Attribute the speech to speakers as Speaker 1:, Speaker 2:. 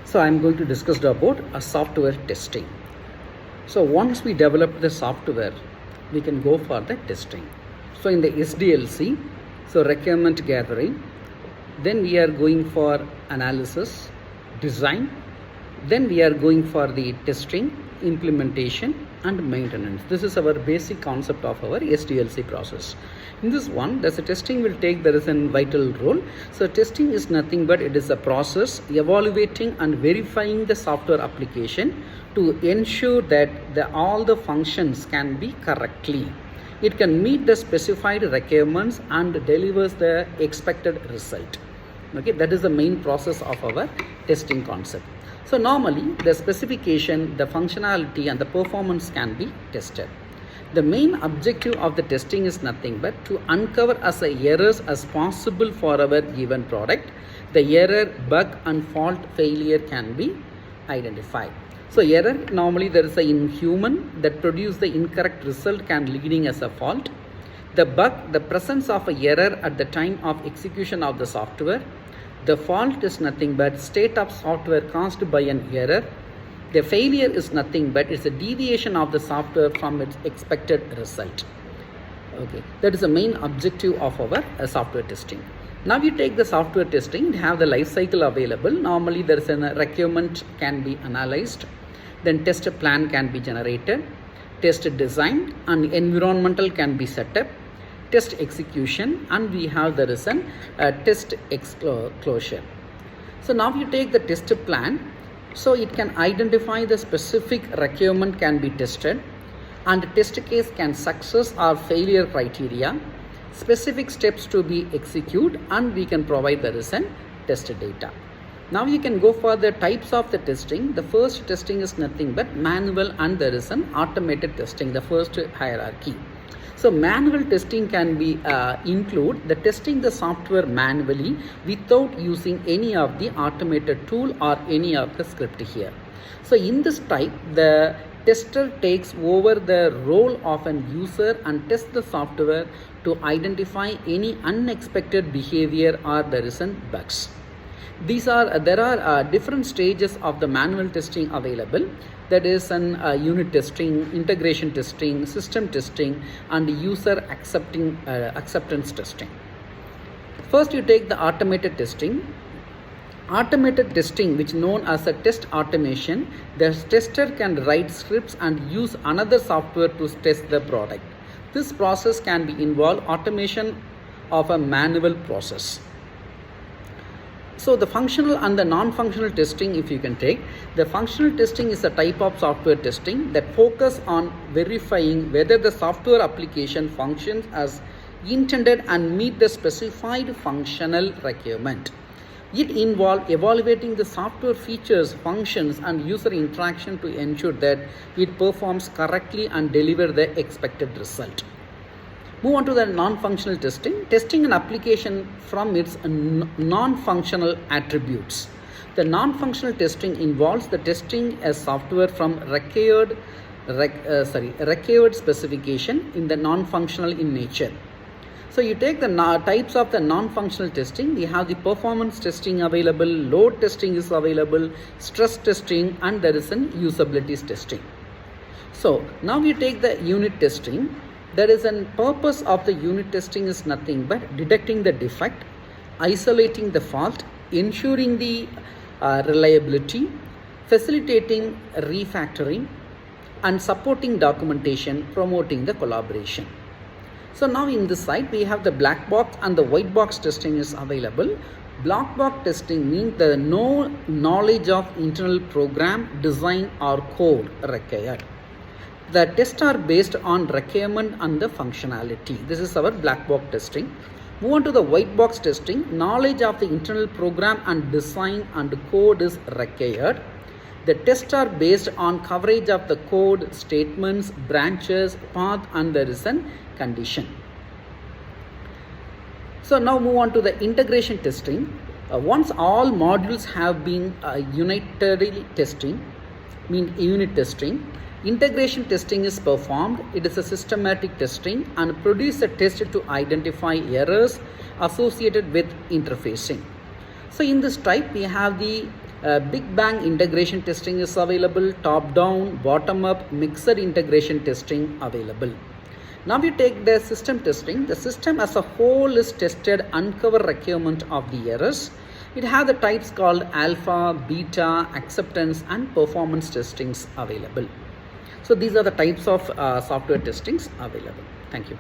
Speaker 1: So I'm going to discuss about a software testing. So once we develop the software, we can go for the testing. So in the SDLC, so requirement gathering, then we are going for analysis, design, then we are going for the testing, implementation and maintenance. This is our basic concept of our SDLC process. In this one, the testing will take there is a vital role. So testing is nothing but it is a process evaluating and verifying the software application to ensure that all the functions can be correctly. It can meet the specified requirements and delivers the expected result. Okay, that is the main process of our testing concept. So normally the specification, the functionality and the performance can be tested. The main objective of the testing is nothing but to uncover as many errors as possible for our given product. The error, bug and fault failure can be identified. So error, normally there is a inhuman that produce the incorrect result can leading as a fault. The bug, the presence of a error at the time of execution of the software. The fault is nothing but state of software caused by an error. The failure is nothing but it's a deviation of the software from its expected result. Okay, that is the main objective of our software testing. Now you take the software testing, have the life cycle available. Normally there is a requirement can be analyzed, then test plan can be generated, test design and environmental can be set up, test execution, and we have there is an test closure. So now you take the test plan, so it can identify the specific requirement can be tested and test case can success or failure criteria, specific steps to be executed, and we can provide the recent test data. Now you can go for the types of the testing. The first testing is nothing but manual and there is an automated testing, the first hierarchy. So manual testing can be include the testing the software manually without using any of the automated tool or any of the script here. So in this type, the tester takes over the role of an user and tests the software to identify any unexpected behavior or there is an bugs. There are different stages of the manual testing available. That is an unit testing, integration testing, system testing and user acceptance testing. First you take the automated testing. Automated testing, which known as a test automation, the tester can write scripts and use another software to test the product. This process can be involve automation of a manual process. So the functional and the non-functional testing, if you can take, the functional testing is a type of software testing that focus on verifying whether the software application functions as intended and meet the specified functional requirement. It involves evaluating the software features, functions and user interaction to ensure that it performs correctly and deliver the expected result. Move on to the non-functional testing. Testing an application from its non-functional attributes. The non-functional testing involves the testing a software from required specification in the non-functional in nature. So you take the types of the non-functional testing. We have the performance testing available, load testing is available, stress testing, and there is an usability testing. So now we take the unit testing. There is a purpose of the unit testing is nothing but detecting the defect, isolating the fault, ensuring the reliability, facilitating refactoring, and supporting documentation, promoting the collaboration. So now in this side we have the black box and the white box testing is available. Black box testing means the no knowledge of internal program, design or code required. The tests are based on requirement and the functionality. This is our black box testing. Move on to the white box testing. Knowledge of the internal program and design and code is required. The tests are based on coverage of the code, statements, branches, path and there is a condition. So now move on to the integration testing. Once all modules have been unitary testing, unit testing, integration testing is performed. It is a systematic testing and produce a test to identify errors associated with interfacing. So in this type we have the Big bang integration testing is available, top down, bottom up, mixed integration testing available. Now we take the system testing. The system as a whole is tested, uncover requirement of the errors. It has the types called alpha, beta, acceptance and performance testings available. So these are the types of software testings available. Thank you.